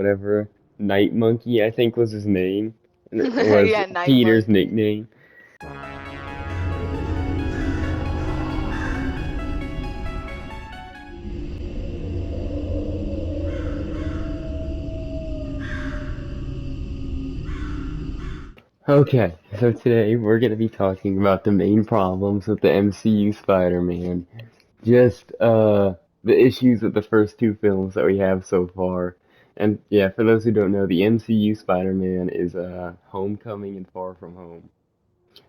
whatever. Night Monkey, I think was his name. And it was Yeah, Night Peter's Monkey. nickname. Okay, so today we're going to be talking about the main problems with the MCU Spider-Man. Just the issues with the first two films that we have so far. And yeah, for those who don't know, the MCU Spider-Man is Homecoming and Far From Home,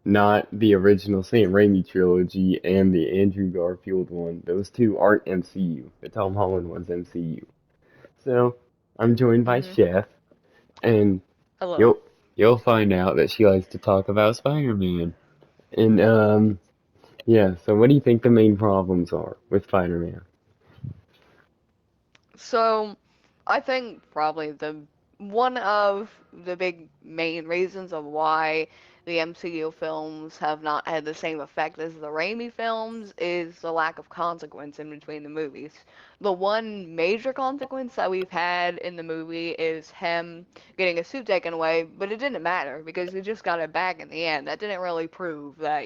not the original Sam Raimi trilogy and the Andrew Garfield one. Those two aren't MCU. The Tom Holland one's MCU. So I'm joined by Hmm. Chef, and Hello. you'll you'll find out that she likes to talk about Spider-Man. And yeah. So what do you think the main problems are with Spider-Man? So, I think probably the one of the big main reasons of why the MCU films have not had the same effect as the Raimi films is the lack of consequence in between the movies. The one major consequence that we've had in the movie is him getting a suit taken away, but it didn't matter because he just got it back in the end. That didn't really prove that,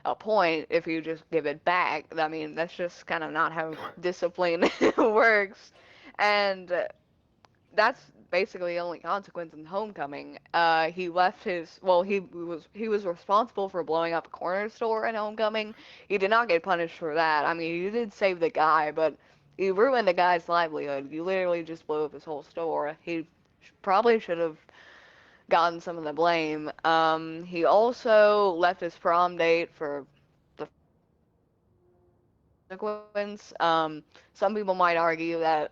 a point if you just give it back. I mean, that's just kind of not how discipline works. And that's basically the only consequence in Homecoming. He left his well, he was responsible for blowing up a corner store in Homecoming. He did not get punished for that. I mean, he did save the guy, but he ruined the guy's livelihood. You literally just blew up his whole store. He probably should have gotten some of the blame. He also left his prom date for the consequence. Some people might argue that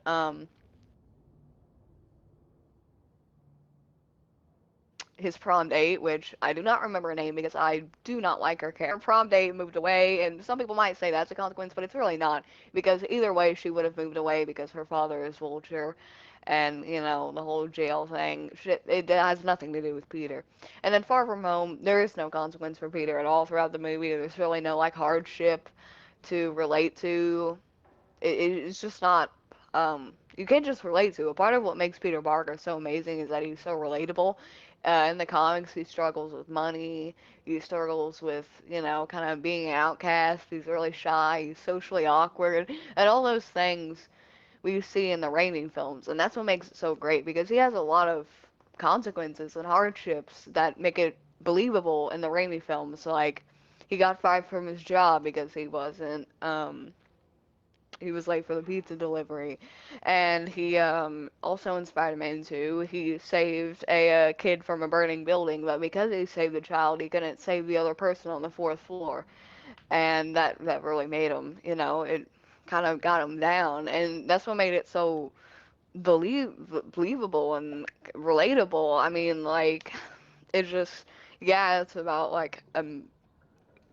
his prom date, which I do not remember her name because I do not like her character. Her prom date moved away, and some people might say that's a consequence, but it's really not because either way she would have moved away because her father is Vulture, and the whole jail thing. Shit, it has nothing to do with Peter. And then Far From Home, there is no consequence for Peter at all throughout the movie. There's really no like hardship to relate to. It's just not. You can't just relate to. A part of what makes Peter Parker so amazing is that he's so relatable. In the comics, he struggles with money. He struggles with, kind of being an outcast. He's really shy. He's socially awkward, and all those things we see in the Raimi films. And that's what makes it so great because he has a lot of consequences and hardships that make it believable in the Raimi films. Like he got fired from his job because he was late for the pizza delivery, and he also in Spider-Man 2 he saved a kid from a burning building, but because he saved the child, he couldn't save the other person on the fourth floor, and that really made him, it kind of got him down, and that's what made it so believe believable and relatable. I mean, like it just yeah, it's about like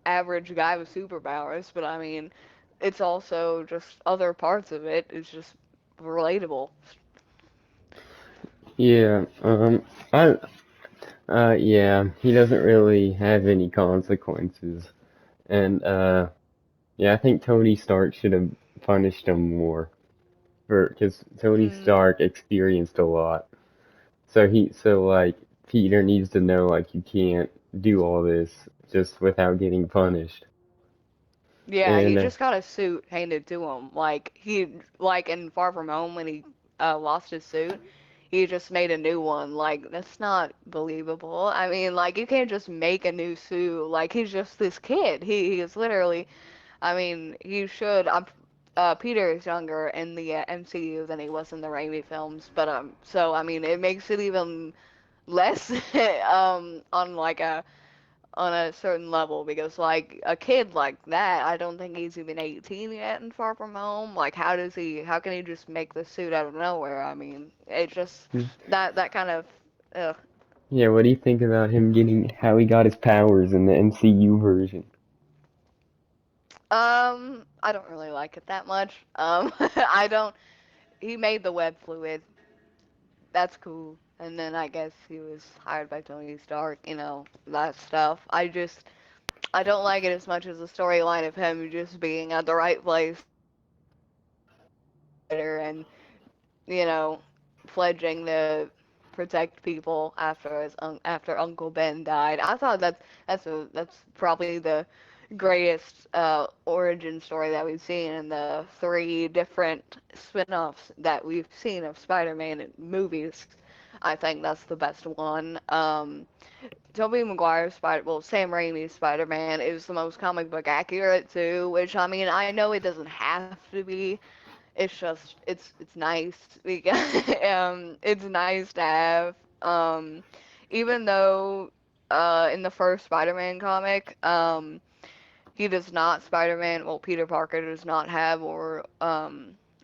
average guy with superpowers, but I mean, it's also just other parts of it. It's just relatable. Yeah, I yeah, he doesn't really have any consequences, and yeah, I think Tony Stark should have punished him more for because Tony Mm, Stark experienced a lot. So like Peter needs to know like you can't do all this just without getting punished. yeah, he And just got a suit handed to him. Like in Far From Home when he lost his suit, he just made a new one. Like that's not believable. I mean, like you can't just make a new suit. Like he's just this kid. He is literally. I mean, he should. Peter is younger in the MCU than he was in the Raimi films, but so I mean, it makes it even less on a certain level because like a kid like that, I don't think he's even 18 yet in Far From Home. Like, how can he just make the suit out of nowhere? I mean, it just that kind of. Ugh. yeah, what do you think about him getting how he got his powers in the MCU version? I don't really like it that much. I don't. He made the web fluid. That's cool. And then I guess he was hired by Tony Stark, that stuff. I don't like it as much as the storyline of him just being at the right place and, you know, pledging to protect people after after Uncle Ben died. I thought that's probably the greatest origin story that we've seen in the three different spin-offs that we've seen of Spider-Man in movies. I think that's the best one. Tobey Maguire's Sam Raimi's Spider-Man is the most comic book accurate too, which I mean, I know it doesn't have to be. It's just it's nice because it's nice to have. Um, Even though in the first Spider-Man comic, he does not Spider-Man, well, Peter Parker does not have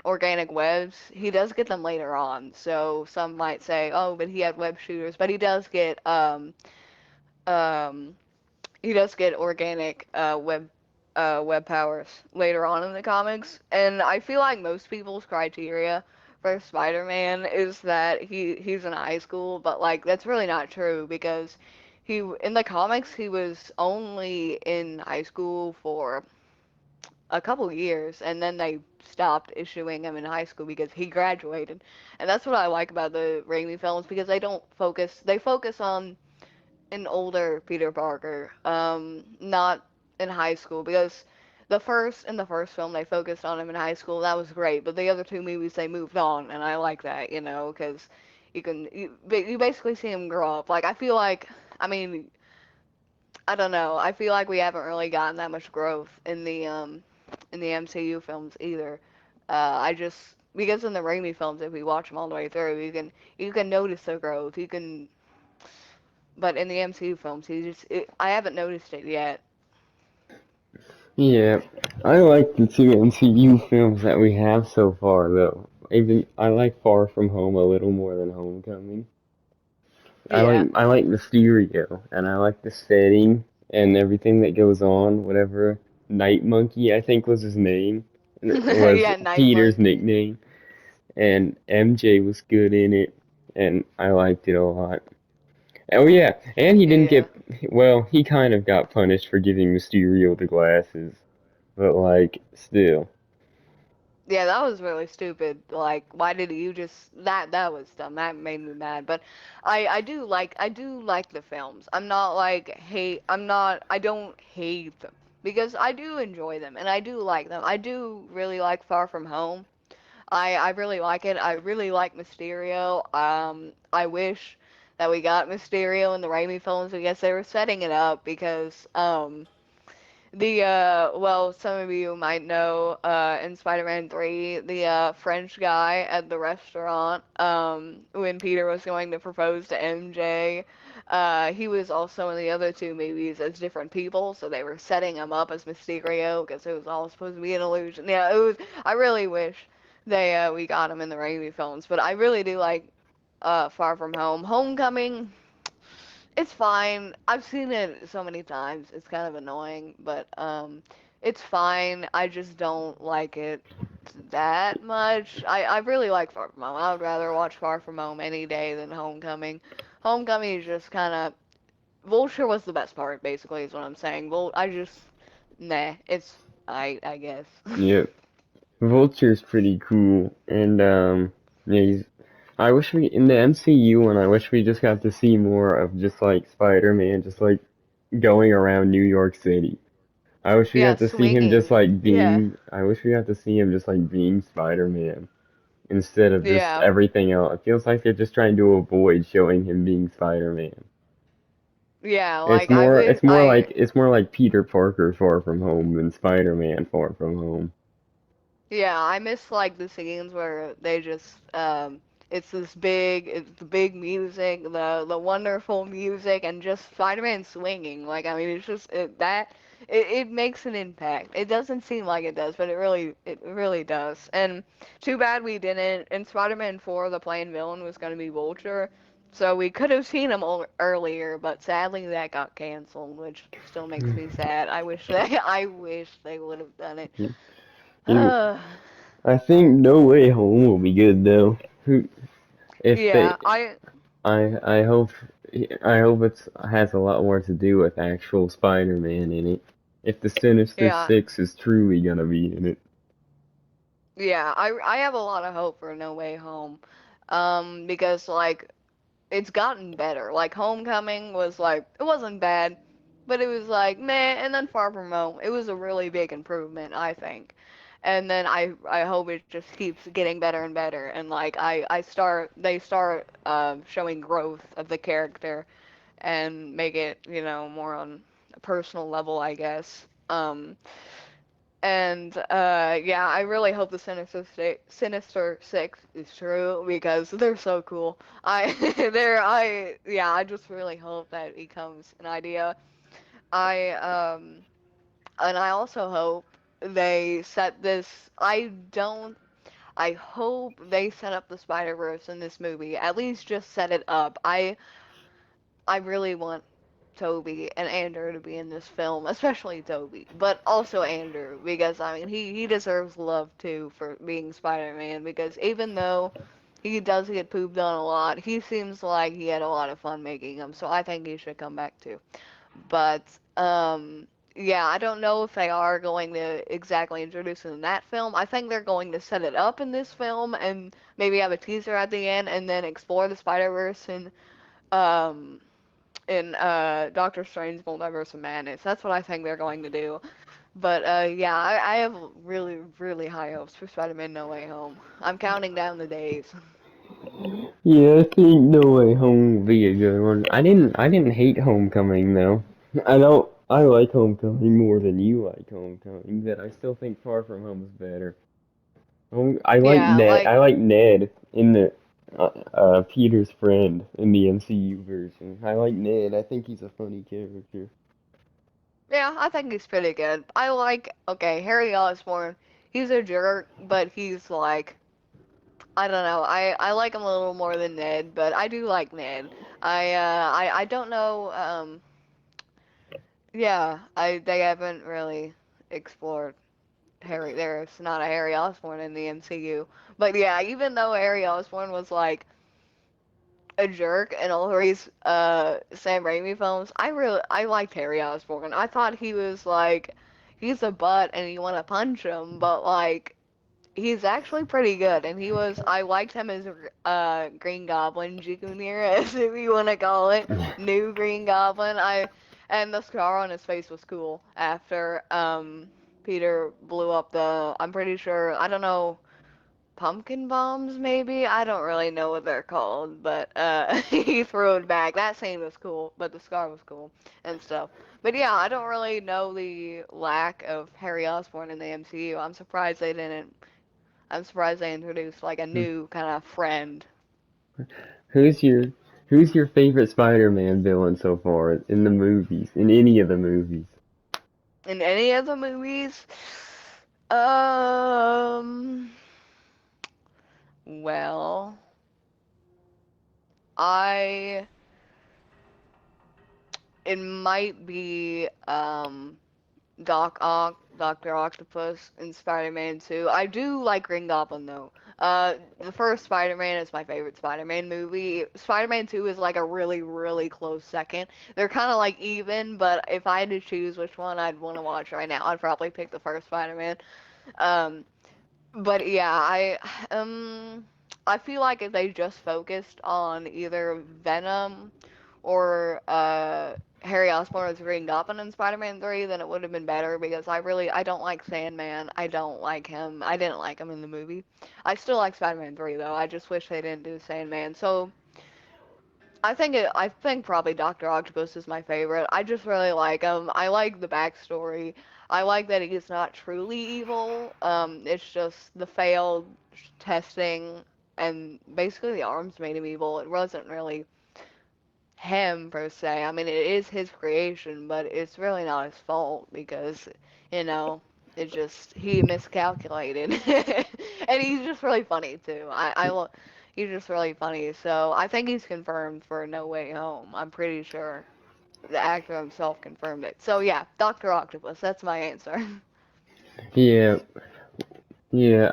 organic webs. He does get them later on. So some might say, "Oh, but he had web shooters." But um he does get organic web powers later on in the comics, and I feel like most people's criteria for Spider-Man is that he's in high school, but like that's really not true because he in the comics he was only in high school for a couple years, and then they stopped issuing him in high school because he graduated, and that's what I like about the Raimi films because they focus on an older Peter Parker, not in high school because in the first film they focused on him in high school. That was great, but the other two movies they moved on, and I like that, because you basically see him grow up. Like I feel like, I mean, I don't know. I feel like we haven't really gotten that much growth in the MCU films either. I just because in the Raimi films, if we watch them all the way through, you can notice the growth. But in the MCU films, I haven't noticed it yet. Yeah, I like the two MCU films that we have so far, though. Even I like Far From Home a little more than Homecoming. Yeah. I like Mysterio, and I like the setting and everything that goes on. Whatever Night Monkey, I think was his name, was Yeah, Night Peter's Monkey. nickname, and MJ was good in it, and I liked it a lot. Oh yeah, and he didn't Yeah. get well. He kind of got punished for giving Mysterio the glasses, but like still, Yeah, that was really stupid. Like, why did you just that was dumb. That made me mad. But I do like the films. I don't hate them because I do enjoy them and I do like them. I do really like Far From Home. I really like it. I really like Mysterio. I wish that we got Mysterio in the Raimi films. I guess they were setting it up because some of you might know in Spider-Man 3, the French guy at the restaurant, when Peter was going to propose to MJ, he was also in the other two movies as different people, so they were setting him up as Mysterio because it was all supposed to be an illusion. Yeah, it was. I really wish we got him in the Raimi films, but I really do like Far From Home. Homecoming. It's fine. I've seen it so many times. It's kind of annoying, but it's fine. I just don't like it that much. I really like Far From Home. I would rather watch Far From Home any day than Homecoming. Homecoming is just kind of Vulture was the best part, basically, is what I'm saying. Nah, it's I guess. yeah, Vulture's pretty cool, and yeah, I wish we in the MCU one. I wish we just got to see more of just like Spider-Man, just like going around New York City. I wish we Yeah, got to see him just swinging. like Yeah, being. I wish we got to see him just like being Spider-Man instead of just yeah, everything else. It feels like they're just trying to avoid showing him being Spider-Man. yeah. Like I wish It's more like Peter Parker Far From Home than Spider-Man Far From Home. Yeah, I miss like the scenes where they just it's the big music, the wonderful music and just Spider-Man swinging. Like I mean it's just it makes an impact. It doesn't seem like it does, but it really does. And too bad we didn't. In Spider-Man 4, the plain villain was going to be Vulture. So we could have seen him earlier, but sadly that got canceled, which still makes me sad. I wish they would have done it. You, I think No Way Home will be good though. Who if they Yeah, I I hope I hope it's has a lot more to do with actual Spider-Man in it. If the Sinister yeah, Six is truly gonna be in it. yeah. I have a lot of hope for No Way Home. Because like it's gotten better. Like Homecoming was like it wasn't bad, but it was like meh. And then Far From Home, it was a really big improvement, I think. And then I hope it just keeps getting better and better. And like I start they start showing growth of the character and make it more on a personal level, I guess. And yeah, I really hope the Sinister Six is true because they're so cool. I just really hope that it becomes an idea. I and I also hope they set this. I hope they set up the Spider Verse in this movie. At least just set it up. I really want Toby and Andrew to be in this film, especially Toby, but also Andrew because I mean he deserves love too for being Spider-Man because even though he does get pooped on a lot, he seems like he had a lot of fun making them, so I think he should come back too. But yeah, I don't know if they are going to exactly introduce it in that film. I think they're going to set it up in this film and maybe have a teaser at the end and then explore the Spider-Verse and um Doctor Strange Multiverse of Madness. That's what I think they're going to do. But yeah, I have really, really high hopes for Spider-Man No Way Home. I'm counting down the days. Yeah, I think No Way Home will be a good one. I didn't hate Homecoming though. I like Homecoming more than you like Homecoming, but I still think Far From Home is better. Yeah, like I like Ned in the Peter's friend in the MCU version. I like Ned. I think he's a funny character. yeah, I think he's pretty good. I like okay, Harry Osborn. He's a jerk, but he's like I don't know. I like him a little more than Ned, but I do like Ned. I don't know. Yeah, I they haven't really explored Harry. There's not a Harry Osborn in the MCU. But yeah, even though Harry Osborn was like a jerk in all these Sam Raimi films, I liked Harry Osborn. I thought he was like he's a butt and you want to punch him, but like he's actually pretty good. And I liked him as Green Goblin Junior, as if you want to call it, new Green Goblin. And the scar on his face was cool after Peter blew up I'm pretty sure I don't know pumpkin bombs maybe. I don't really know what they're called, but he threw it back. That scene was cool, but the scar was cool and stuff. But yeah, I don't really know the lack of Harry Osborn in the MCU. I'm surprised they introduced like a new kind of friend Who's your Who's your favorite Spider-Man villain so far in the movies? In any of the movies? in any of the movies. Um, well, I it might be Doctor Octopus in Spider-Man 2. I do like Green Goblin though. The first Spider-Man is my favorite Spider-Man movie. Spider-Man 2 is like a really, really close second. They're kind of like even, but if I had to choose which one I'd want to watch right now, I'd probably pick the first Spider-Man. Um, but yeah, I feel like if they just focused on either Venom or Harry Osborn as Green Goblin in Spider-Man 3, then it would have been better because I don't like Sandman. I don't like him. I didn't like him in the movie. I still like Spider-Man 3 though. I just wish they didn't do Sandman. So I think probably Doctor Octopus is my favorite. I just really like him. I like the backstory. I like that he's not truly evil. It's just the failed testing and basically the arms made him evil. It wasn't really him per se. I mean, it is his creation, but it's really not his fault because, you know, it just he miscalculated, and he's just really funny too. He's just really funny. So I think he's confirmed for No Way Home. I'm pretty sure the actor himself confirmed it. So yeah, Doctor Octopus. That's my answer. Yeah, yeah,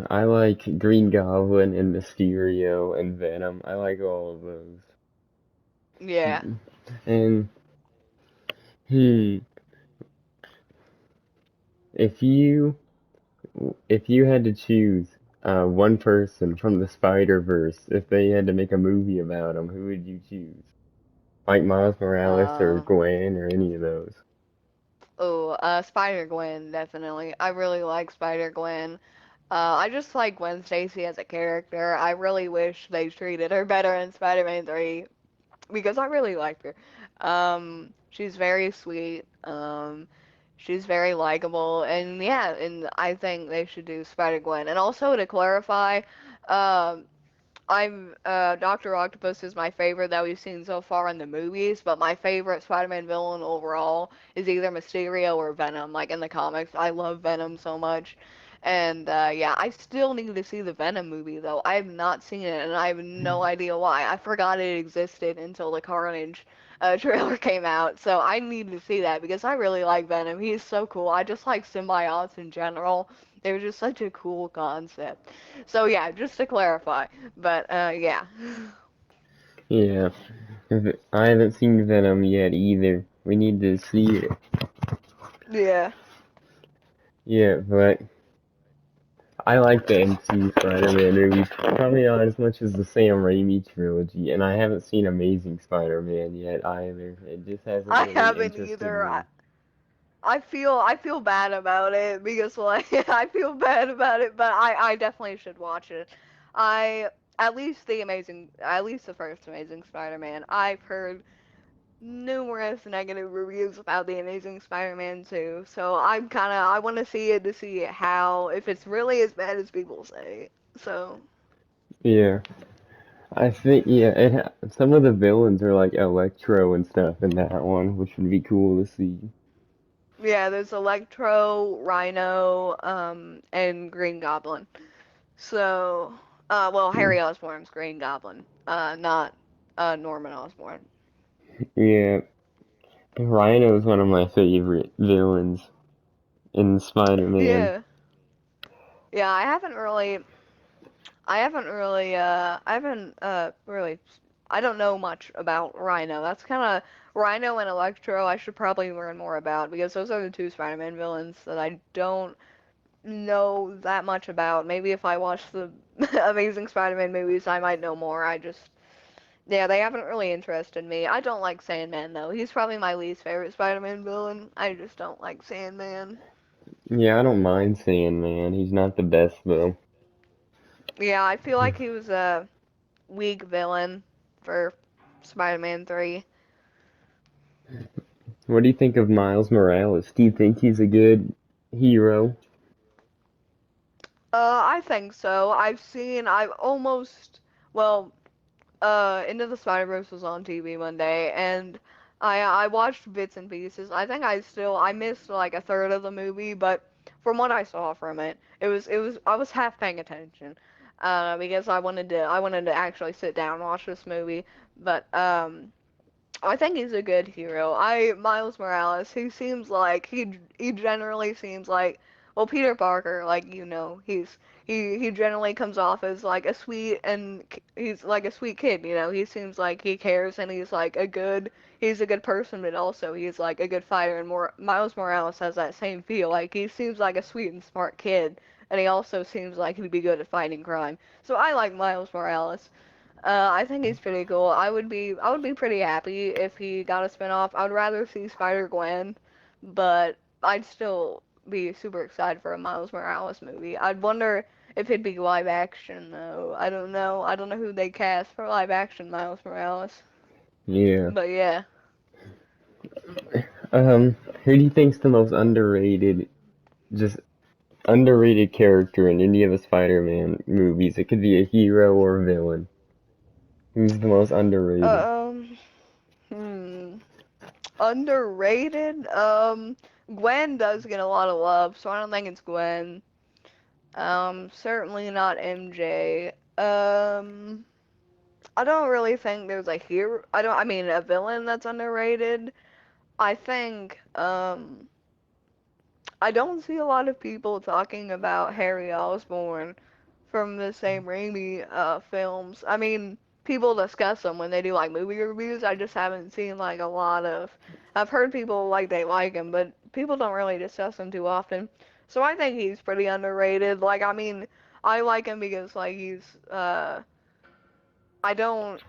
I like Green Goblin and Mysterio and Venom. I like all of those. Yeah. And hmm, if you if you had to choose one person from the Spider-Verse, if they had to make a movie about him, who would you choose? Like Miles Morales or Uh, Gwen or any of those? Spider-Gwen, definitely. I really like Spider-Gwen. I just like Gwen Stacy as a character. I really wish they treated her better in Spider-Man 3 because I really liked her. She's very sweet. She's very likable, and yeah, and I think they should do Spider-Gwen. And also to clarify, um, I'm Doctor Octopus is my favorite that we've seen so far in the movies, but my favorite Spider-Man villain overall is either Mysterio or Venom. Like in the comics, I love Venom so much. And yeah, I still need to see the Venom movie though. I have not seen it, and I have no idea why. I forgot it existed until the Carnage trailer came out. So I need to see that because I really like Venom. He's so cool. I just like symbiotes in general. They're just such a cool concept. So yeah, just to clarify. But yeah. Yeah, I haven't seen Venom yet either. We need to see it. Yeah. Yeah, but I like the MCU Spider-Man movies, probably not as much as the Sam Raimi trilogy, and I haven't seen Amazing Spider-Man yet either. It just hasn't I really haven't interested either. me. I feel bad about it because like I feel bad about it, but I definitely should watch it. I at least the first Amazing Spider-Man. I've heard numerous negative reviews about the Amazing Spider-Man 2, so I want to see it to see how if it's really as bad as people say. So Yeah, I think yeah, some of the villains are like Electro and stuff in that one, which would be cool to see. yeah, there's Electro, Rhino, and Green Goblin. So, well, Harry Osborn's Green Goblin, not Norman Osborn. Yeah, Rhino is one of my favorite villains in Spider-Man. Yeah, yeah. I haven't really. I don't know much about Rhino. That's kind of Rhino and Electro. I should probably learn more about because those are the two Spider-Man villains that I don't know that much about. Maybe if I watch the Amazing Spider-Man movies, I might know more. Yeah, they haven't really interested me. I don't like Sandman though. He's probably my least favorite Spider-Man villain. I just don't like Sandman. Yeah, I don't mind Sandman. He's not the best though. Yeah, I feel like he was a weak villain for Spider-Man 3. What do you think of Miles Morales? Do you think he's a good hero? I think so. I've almost, well, Into the Spider-Verse was on TV one day, and I watched bits and pieces. I missed like a third of the movie, but from what I saw from it, I was half paying attention, because I wanted to actually sit down and watch this movie. But I think he's a good hero. I Miles Morales. He generally seems like well Peter Parker. Like he generally comes off as like a sweet and he's like a sweet kid. He seems like he cares and he's a good person, but also he's like a good fighter. And more Miles Morales has that same feel. Like he seems like a sweet and smart kid, and he also seems like he'd be good at fighting crime. So I like Miles Morales. I think he's pretty cool. I would be pretty happy if he got a spin-off. I would rather see Spider-Gwen, but I'd still be super excited for a Miles Morales movie. I'd wonder if it'd be live action though. I don't know. I don't know who they cast for live action Miles Morales. Yeah. But yeah. Who do you think's the most just underrated character in any of the Spider-Man movies? It could be a hero or a villain. Who's the most underrated? Um. Hmm. Underrated. Gwen does get a lot of love, so I don't think it's Gwen. Certainly not MJ. I don't really think there's a hero. I mean, a villain that's underrated. I think, I don't see a lot of people talking about Harry Osborn from the same Raimi films. I mean, people discuss them when they do like movie reviews. I just haven't seen like a lot of. I've heard people like they like him, but people don't really discuss him too often. So I think he's pretty underrated. Like, I mean, I like him because like I don't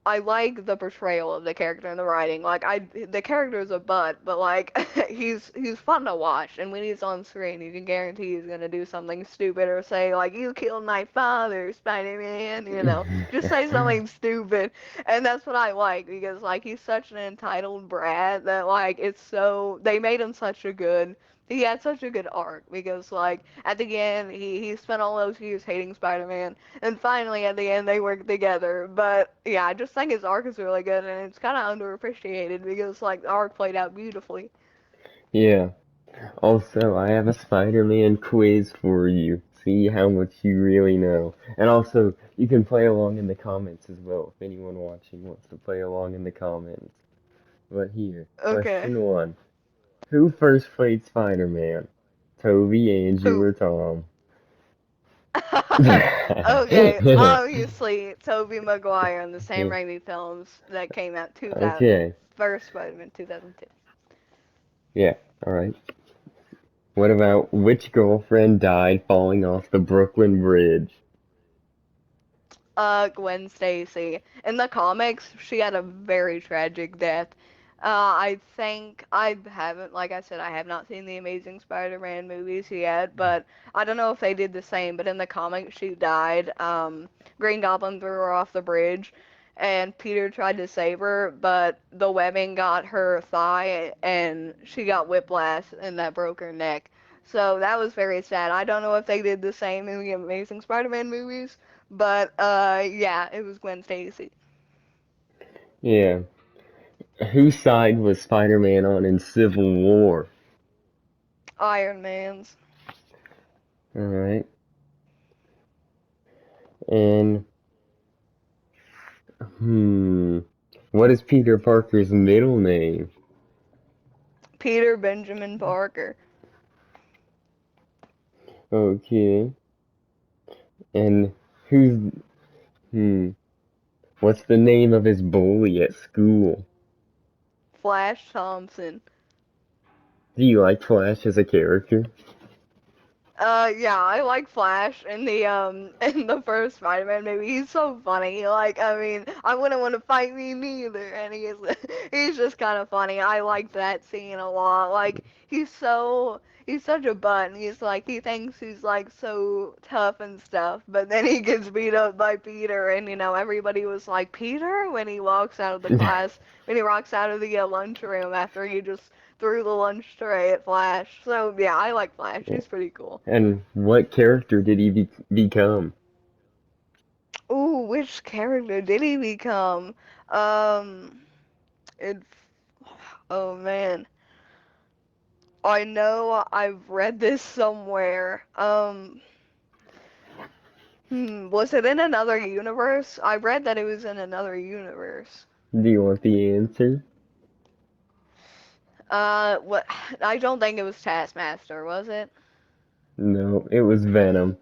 I like the portrayal of the character in the writing. Like the character's a butt, but like he's fun to watch. And when he's on screen, you can guarantee he's gonna do something stupid or say like "You killed my father, Spider-Man," just say something stupid. And that's what I like because like he's such an entitled brat that like they made him such a good. He had such a good arc because like at the end he spent all those years hating Spider-Man and finally, at the end, they work together. But yeah, I just think his arc is really good, and it's kind of underappreciated because like the arc played out beautifully. Yeah. Also, I have a Spider-Man quiz for you. See how much you really know. And also, you can play along in the comments as well if anyone watching wants to play along in the comments. But here, Okay. question one. Who first played Spider-Man? Toby, Andrew, Who? or Tom? Okay, obviously Tobey Maguire in the Sam Yeah. Raimi films that came out 2000, Okay. first Spider-Man 2002. Yeah. Alright. What about which girlfriend died falling off the Brooklyn Bridge? Gwen Stacy. In the comics, she had a very tragic death. I think I haven't, like I said, I have not seen the Amazing Spider-Man movies yet, but I don't know if they did the same. But in the comics, she died. Green Goblin threw her off the bridge, and Peter tried to save her, but the webbing got her thigh, and she got whiplash, and that broke her neck. So that was very sad. I don't know if they did the same in the Amazing Spider-Man movies. But yeah, it was Gwen Stacy. Yeah. Whose side was Spider-Man on in Civil War? Iron Man's. Alright. And, hmm. What is Peter Parker's middle name? Peter Benjamin Parker. Okay. And who's, hmm. What's the name of his bully at school? Flash Thompson. Do you like Flash as a character? Yeah, I like Flash in the in the first Spider-Man movie. He's so funny. Like, I mean, I wouldn't want to fight me neither, and he's just kind of funny. I like that scene a lot. Like, he's such a butt, and he's like he thinks he's like so tough and stuff, but then he gets beat up by Peter, and everybody was like Peter when he walks out of the class, when he walks out of the lunchroom after he just threw the lunch tray at Flash. So yeah, I like Flash. Yeah. He's pretty cool. And what character did he become? Ooh, which character did he become? Um, it. Oh man, I know I've read this somewhere. Was it in another universe? I read that it was in another universe. Do you want the answer? What? I don't think it was Taskmaster, was it? No, it was Venom.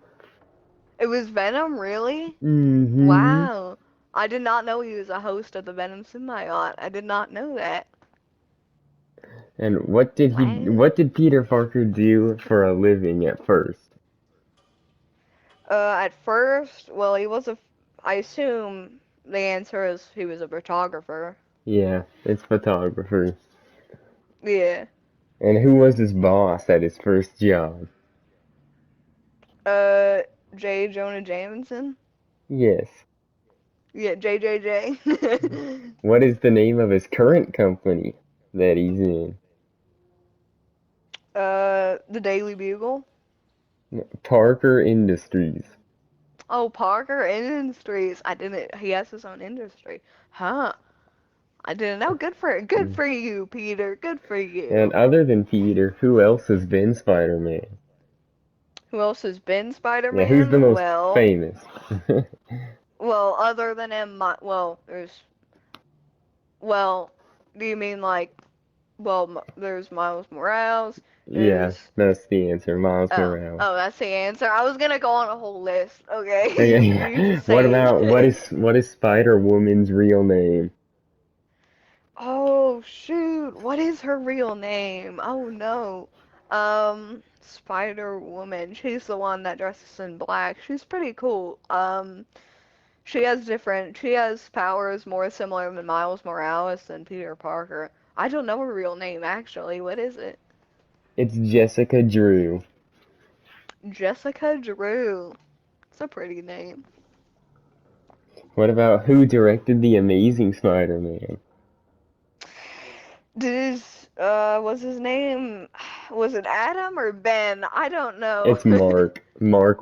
It was Venom, really? Mm-hmm. Wow. I did not know he was a host of the Venom symbiote. I did not know that. And Wow. what did Peter Parker do for a living at first? At first, well, I assume the answer is he was a photographer. Yeah, it's photographer. Yeah. And who was his boss at his first job? Uh, J. Jonah Jameson? Yes. Yeah, JJJ. What is the name of his current company that he's in? The Daily Bugle? Parker Industries. Oh, Parker Industries. I didn't, he has his own industry. Huh. I didn't know. Good Mm. for you, Peter. Good for And you. other than Peter, who else has been Spider-Man? Who else has been Yeah, who's the Spider-Man? most famous? Other than him, well, do you mean like, well, there's Miles Morales, Yeah, there's, that's the answer. Miles oh, Morales. oh, that's the answer. I was gonna go on a whole list. Okay, you Okay. just say What is Spider-Woman's real name? Oh, shoot, what is her real name? Oh, no. Spider-Woman. She's the one that dresses in black. She's pretty cool. She has powers more similar to Miles Morales than Peter Parker. I don't know her real name actually. What is it? It's Jessica Drew. Jessica Drew. It's a pretty name. What about who directed The Amazing Spider-Man? Was his name, was it Adam or Ben? I don't know. It's Mark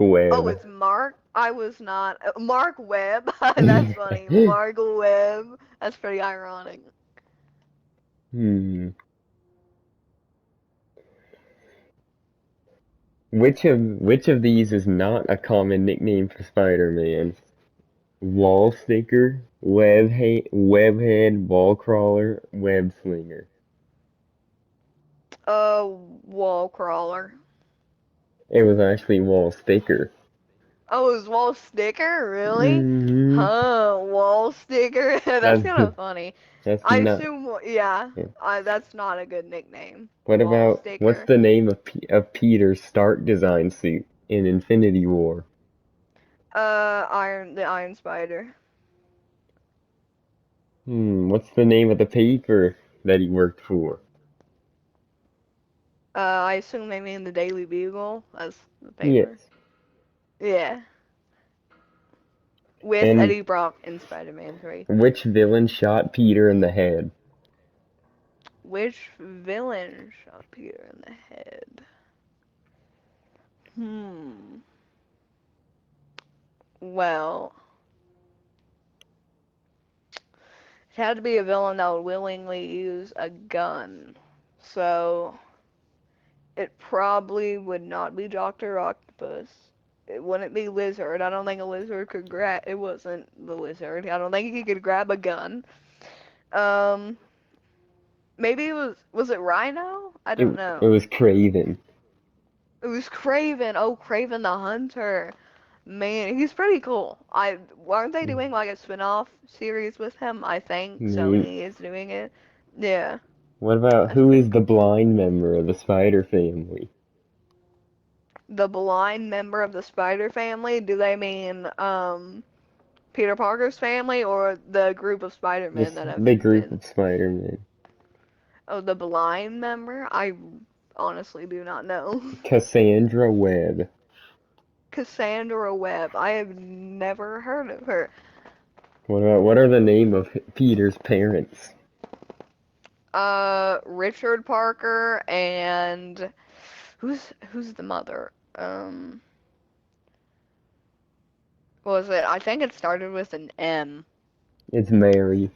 Oh, Webb. it's Mark? I was not. Mark Webb. That's funny. Mark Webb. That's pretty ironic. Hmm. Which of these is not a common nickname for Spider-Man? Wall sticker, webhead, wall crawler, web slinger. Wall crawler. It was actually wall sticker. Oh, it was wall sticker? Really? Hmm. Huh, wall sticker? That's That's kind of funny. that's I not. assume, yeah, Yeah. that's not a good nickname. What Wall about what's sticker. the name of Peter's Stark design suit in Infinity War? The Iron Spider. What's the name of the paper that he worked for? I assume they mean the Daily Bugle as the paper. Yes. Yeah, with And Eddie Brock in Spider-Man 3. which villain shot Peter in the head? Which villain shot Peter in the head? Hmm. Well, it had to be a villain that would willingly use a gun. So, it probably would not be Dr. Octopus. It wouldn't be Lizard. I don't think a lizard could grab. It wasn't the lizard. I don't think he could grab a gun. Um, maybe it was. Was it Rhino? I It don't it know. was Craven. It was Craven. Oh, Craven the Hunter. Man, he's pretty cool. I aren't they doing like a spin-off series with him? I think Mm, Sony is doing it. Yeah, What about that's who pretty is the cool. blind member of the Spider family? The blind member of the Spider family, do they mean Peter Parker's family or the group of Spider-Men that have The group been? of Spider-Man. Oh, the blind member? I honestly do not know. Cassandra Webb. Cassandra Webb. I have never heard of her. What are the name of Peter's parents? Richard Parker and who's the mother? What was it? I think it started with an M. It's Mary.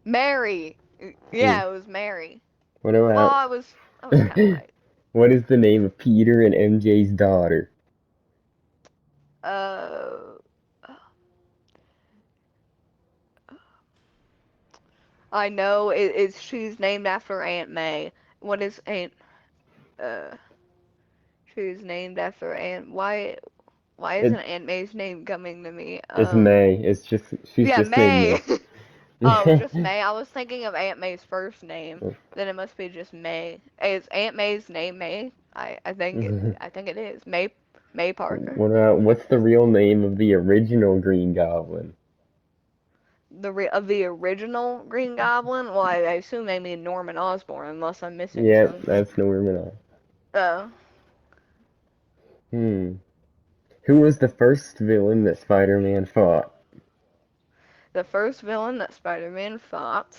Mary. Hmm. Yeah, it was Mary. What Well, about I was kind of right. what is the name of Peter and MJ's daughter? Uh, I know she's named after Aunt May. What is Aunt? Uh, she's named after Aunt. Why It isn't Aunt May's name coming to me? it's May. She's Yeah, just named May. May. Oh, just May. I was thinking of Aunt May's first name. Then it must be just May. Is Aunt May's name May? I think it is. May Parker. What's the real name of the original Green Goblin? Of the original Green Goblin? Well, I assume they mean Norman Osborn unless I'm missing Yep, some. that's Norman. Oh. Hmm. Who was the first villain that Spider-Man fought? The first villain that Spider-Man fought.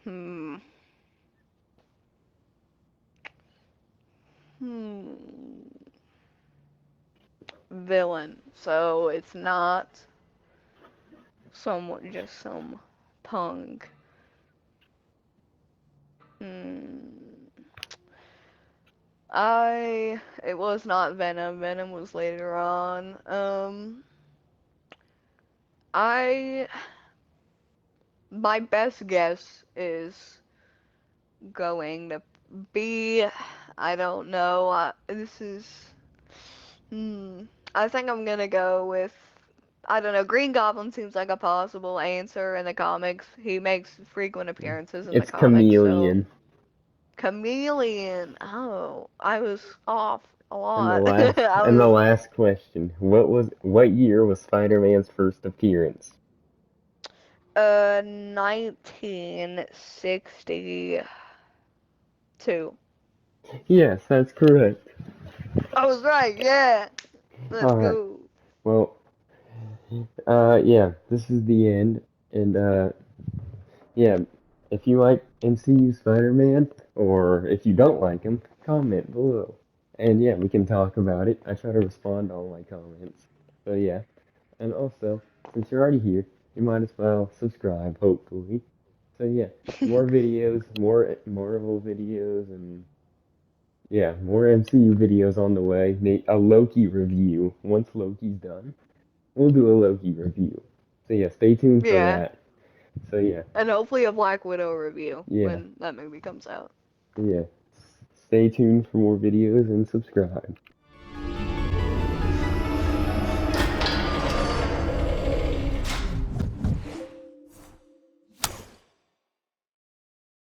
Hmm. Hmm. Villain. So it's not just some punk. Hmm. It was not Venom. Venom was later on. I, my best guess is going to be, I don't know. Hmm. I think I'm gonna go with, I don't know. Green Goblin seems like a possible answer in the comics. He makes frequent appearances in the It's comics, so Chameleon. Chameleon. Oh, I was off a And the lot. last I and the was last question. What year was Spider-Man's first appearance? 1962. Yes, that's correct. I was right. Yeah. Let's Alright. go. Well, yeah, this is the end. And yeah, if you like MCU Spider-Man, or if you don't like him, comment below. And yeah, we can talk about it. I try to respond to all my comments. So yeah, and also, since you're already here, you might as well subscribe, hopefully. So yeah, more videos, more Marvel videos, and yeah, more MCU videos on the way. A Loki review. Once Loki's done, we'll do a Loki review. So yeah, stay tuned for Yeah. that. So yeah, And hopefully a Black Widow review yeah, when that movie comes out. yeah. Stay tuned for more videos and subscribe.